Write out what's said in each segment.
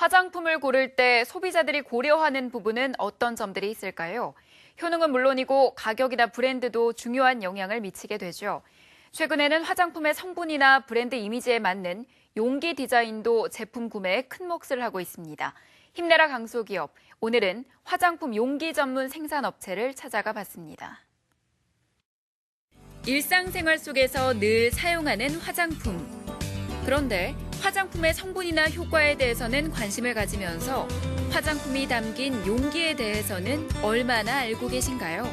화장품을 고를 때 소비자들이 고려하는 부분은 어떤 점들이 있을까요? 효능은 물론이고 가격이나 브랜드도 중요한 영향을 미치게 되죠. 최근에는 화장품의 성분이나 브랜드 이미지에 맞는 용기 디자인도 제품 구매에 큰 몫을 하고 있습니다. 힘내라 강소기업, 오늘은 화장품 용기 전문 생산업체를 찾아가 봤습니다. 일상생활 속에서 늘 사용하는 화장품. 그런데 화장품의 성분이나 효과에 대해서는 관심을 가지면서 화장품이 담긴 용기에 대해서는 얼마나 알고 계신가요?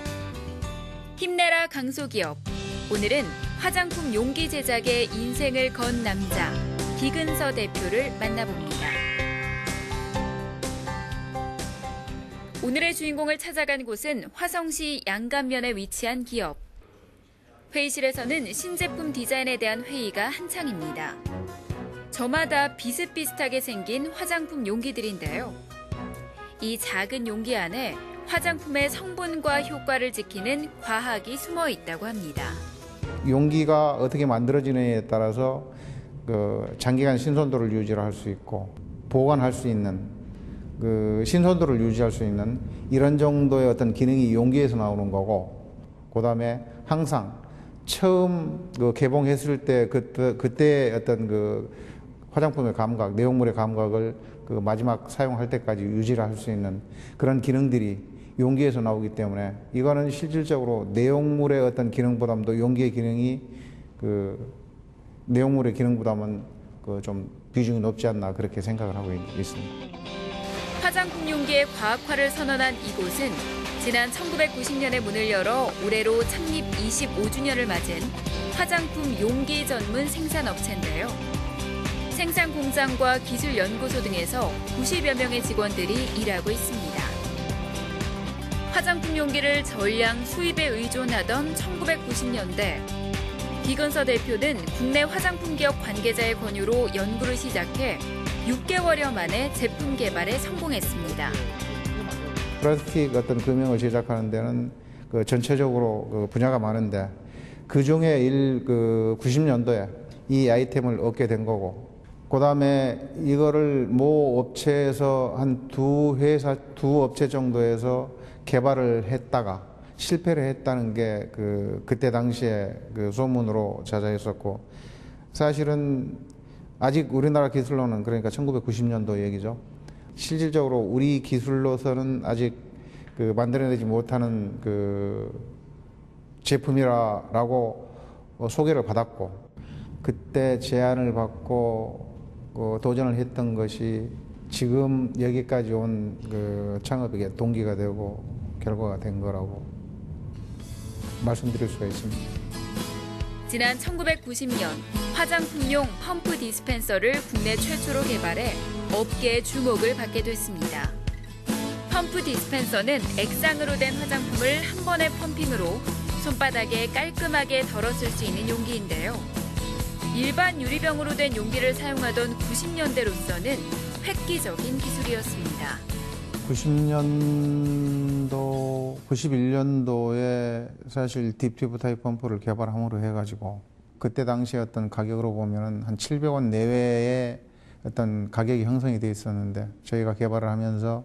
힘내라 강소기업. 오늘은 화장품 용기 제작에 인생을 건 남자, 비근서 대표를 만나봅니다. 오늘의 주인공을 찾아간 곳은 화성시 양감면에 위치한 기업. 회의실에서는 신제품 디자인에 대한 회의가 한창입니다. 저마다 비슷비슷하게 생긴 화장품 용기들인데요. 이 작은 용기 안에 화장품의 성분과 효과를 지키는 과학이 숨어 있다고 합니다. 용기가 어떻게 만들어지느냐에 따라서 장기간 신선도를 유지할 수 있고 보관할 수 있는 신선도를 유지할 수 있는 이런 정도의 어떤 기능이 용기에서 나오는 거고, 그다음에 항상 처음 개봉했을 때 그때 어떤 화장품의 감각, 내용물의 감각을 마지막 사용할 때까지 유지를 할 수 있는 그런 기능들이 용기에서 나오기 때문에 이거는 실질적으로 내용물의 어떤 기능보다도 용기의 기능이 내용물의 기능보다는 좀 비중이 높지 않나 그렇게 생각을 하고 있습니다. 화장품 용기의 과학화를 선언한 이곳은 지난 1990년에 문을 열어 올해로 창립 25주년을 맞은 화장품 용기 전문 생산업체인데요. 생산 공장과 기술연구소 등에서 90여 명의 직원들이 일하고 있습니다. 화장품 용기를 전량 수입에 의존하던 1990년대, 비근서 대표는 국내 화장품 기업 관계자의 권유로 연구를 시작해 6개월여 만에 제품 개발에 성공했습니다. 플라스틱 어떤 금형을 제작하는 데는 전체적으로 분야가 많은데 그중에 90년도에 이 아이템을 얻게 된 거고, 그다음에 이거를 모 업체에서 한 두 업체 정도에서 개발을 했다가 실패를 했다는 게 그때 당시에 소문으로 자자했었고, 사실은 아직 우리나라 기술로는, 그러니까 1990년도 얘기죠. 실질적으로 우리 기술로서는 아직 만들어내지 못하는 제품이라고 소개를 받았고, 그때 제안을 받고 도전을 했던 것이 지금 여기까지 온 창업의 동기가 되고 결과가 된 거라고 말씀드릴 수가 있습니다. 지난 1990년 화장품용 펌프 디스펜서를 국내 최초로 개발해 업계의 주목을 받게 됐습니다. 펌프 디스펜서는 액상으로 된 화장품을 한 번의 펌핑으로 손바닥에 깔끔하게 덜어 쓸 수 있는 용기인데요. 일반 유리병으로 된 용기를 사용하던 90년대로서는 획기적인 기술이었습니다. 91년도에 사실 딥튜브 타입 펌프를 개발함으로 해가지고 그때 당시 어떤 가격으로 보면 한 700원 내외의 어떤 가격이 형성이 돼 있었는데, 저희가 개발을 하면서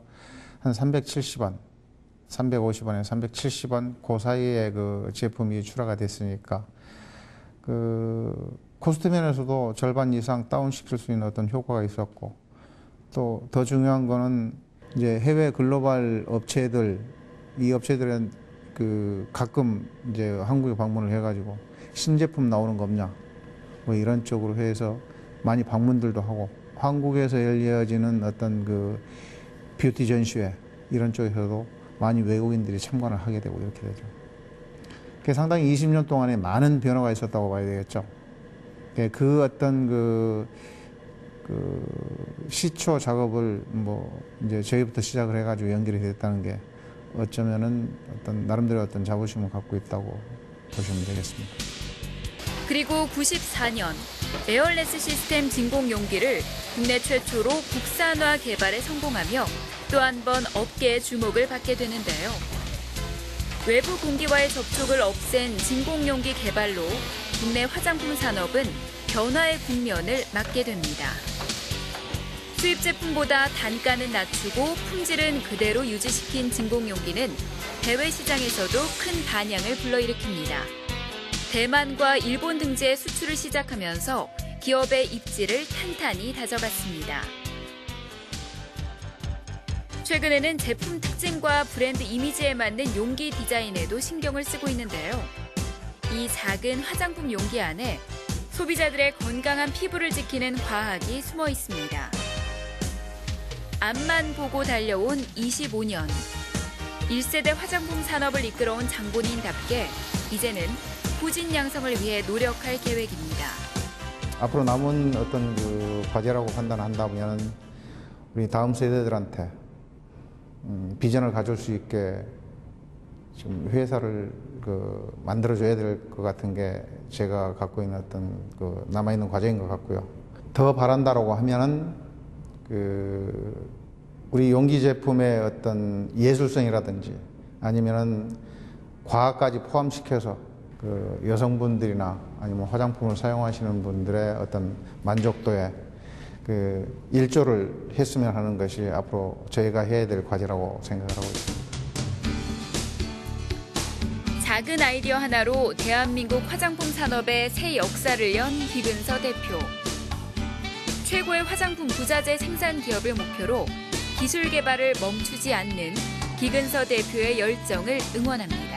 한 370원, 350원에 370원 그 사이에 제품이 출하가 됐으니까 코스트 면에서도 절반 이상 다운시킬 수 있는 어떤 효과가 있었고, 또 더 중요한 거는 이제 해외 글로벌 업체들, 이 업체들은 가끔 이제 한국에 방문을 해가지고 신제품 나오는 거 없냐, 뭐 이런 쪽으로 해서 많이 방문들도 하고, 한국에서 열려지는 어떤 뷰티 전시회 이런 쪽에서도 많이 외국인들이 참관을 하게 되고 이렇게 되죠. 그게 상당히 20년 동안에 많은 변화가 있었다고 봐야 되겠죠. 그 어떤 시초 작업을 이제 저희부터 시작을 해가지고 연결이 됐다는 게 어쩌면은 어떤 나름대로 어떤 자부심을 갖고 있다고 보시면 되겠습니다. 그리고 94년 에어레스 시스템 진공 용기를 국내 최초로 국산화 개발에 성공하며 또 한 번 업계의 주목을 받게 되는데요. 외부 공기와의 접촉을 없앤 진공 용기 개발로 국내 화장품 산업은 변화의 국면을 맞게 됩니다. 수입 제품보다 단가는 낮추고 품질은 그대로 유지시킨 진공 용기는 해외 시장에서도 큰 반향을 불러일으킵니다. 대만과 일본 등지에 수출을 시작하면서 기업의 입지를 탄탄히 다져갔습니다. 최근에는 제품 특징과 브랜드 이미지에 맞는 용기 디자인에도 신경을 쓰고 있는데요. 이 작은 화장품 용기 안에 소비자들의 건강한 피부를 지키는 과학이 숨어 있습니다. 앞만 보고 달려온 25년. 1세대 화장품 산업을 이끌어온 장본인답게 이제는 후진 양성을 위해 노력할 계획입니다. 앞으로 남은 어떤 그 과제라고 판단한다면 우리 다음 세대들한테 비전을 가질 수 있게 지금 회사를 만들어줘야 될 것 같은 게 제가 갖고 있는 어떤 남아있는 과제인 것 같고요. 더 바란다라고 하면은 우리 용기 제품의 어떤 예술성이라든지 아니면은 과학까지 포함시켜서 여성분들이나 아니면 화장품을 사용하시는 분들의 어떤 만족도에 일조를 했으면 하는 것이 앞으로 저희가 해야 될 과제라고 생각을 하고 있습니다. 작은 아이디어 하나로 대한민국 화장품 산업의 새 역사를 연 기근서 대표. 최고의 화장품 부자재 생산 기업을 목표로 기술 개발을 멈추지 않는 기근서 대표의 열정을 응원합니다.